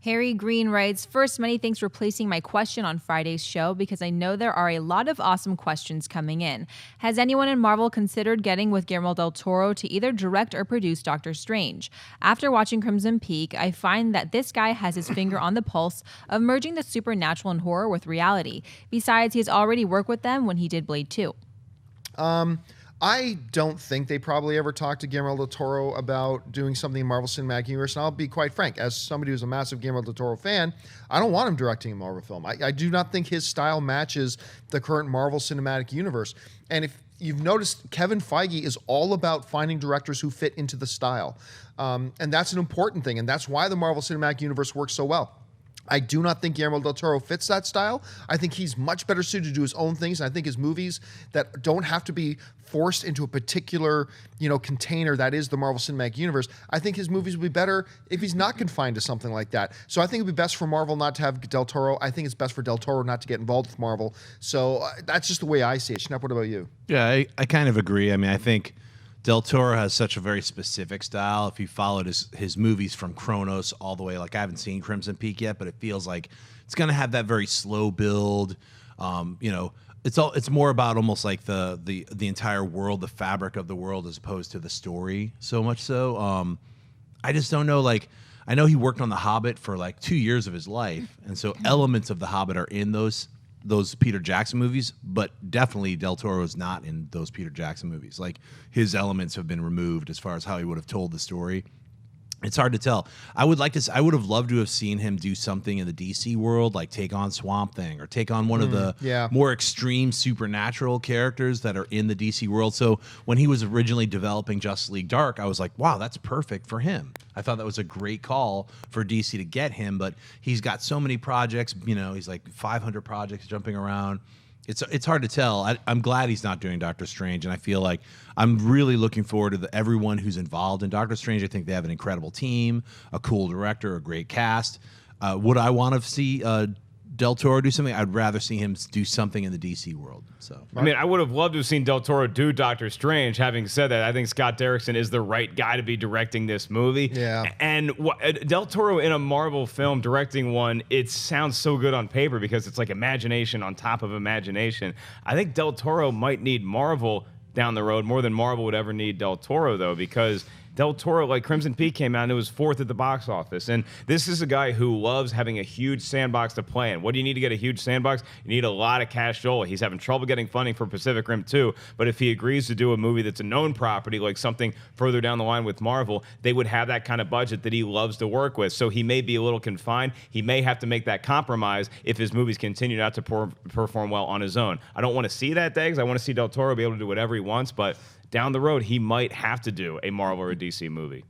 Harry Green writes, first, many thanks for placing my question on Friday's show because I know there are a lot of awesome questions coming in. Has anyone in Marvel considered getting with Guillermo Del Toro to either direct or produce Doctor Strange? After watching Crimson Peak, I find that this guy has his finger on the pulse of merging the supernatural and horror with reality. Besides, he has already worked with them when he did Blade 2. I don't think they probably ever talked to Guillermo del Toro about doing something in Marvel Cinematic Universe. And I'll be quite frank, as somebody who's a massive Guillermo del Toro fan, I don't want him directing a Marvel film. I do not think his style matches the current Marvel Cinematic Universe. And if you've noticed, Kevin Feige is all about finding directors who fit into the style. And that's an important thing. And that's why the Marvel Cinematic Universe works so well. I do not think Guillermo del Toro fits that style. I think he's much better suited to do his own things. And I think his movies that don't have to be forced into a particular, container that is the Marvel Cinematic Universe, I think his movies would be better if he's not confined to something like that. So I think it'd be best for Marvel not to have Del Toro. I think it's best for Del Toro not to get involved with Marvel. So that's just the way I see it. Schnepp, what about you? Yeah, I kind of agree. I mean, I think Del Toro has such a very specific style. If you followed his movies from Kronos all the way, I haven't seen Crimson Peak yet, but it feels like it's going to have that very slow build. It's more about almost like the entire world, the fabric of the world, as opposed to the story so much so. I just don't know. I know he worked on The Hobbit for 2 years of his life, and so elements of The Hobbit are in those Peter Jackson movies, but definitely Del Toro is not in those Peter Jackson movies. His elements have been removed as far as how he would have told the story. It's hard to tell. I would have loved to have seen him do something in the DC world, like take on Swamp Thing or take on one of the more extreme supernatural characters that are in the DC world. So when he was originally developing Justice League Dark, I was like, wow, that's perfect for him. I thought that was a great call for DC to get him, but he's got so many projects, he's 500 projects jumping around. It's hard to tell. I'm glad he's not doing Doctor Strange, and I feel like I'm really looking forward to everyone who's involved in Doctor Strange. I think they have an incredible team, a cool director, a great cast. Would I want to see Del Toro do something? I'd rather see him do something in the DC world. So, I would have loved to have seen Del Toro do Doctor Strange. Having said that, I think Scott Derrickson is the right guy to be directing this movie. Yeah. And Del Toro in a Marvel film directing one, it sounds so good on paper because it's like imagination on top of imagination. I think Del Toro might need Marvel down the road more than Marvel would ever need Del Toro, though, because Del Toro, Crimson Peak came out and it was 4th at the box office. And this is a guy who loves having a huge sandbox to play in. What do you need to get a huge sandbox? You need a lot of cashola. He's having trouble getting funding for Pacific Rim 2, but if he agrees to do a movie that's a known property, like something further down the line with Marvel, they would have that kind of budget that he loves to work with. So he may be a little confined. He may have to make that compromise if his movies continue not to perform well on his own. I don't want to see that day because I want to see Del Toro be able to do whatever he wants, but down the road, he might have to do a Marvel or a DC movie.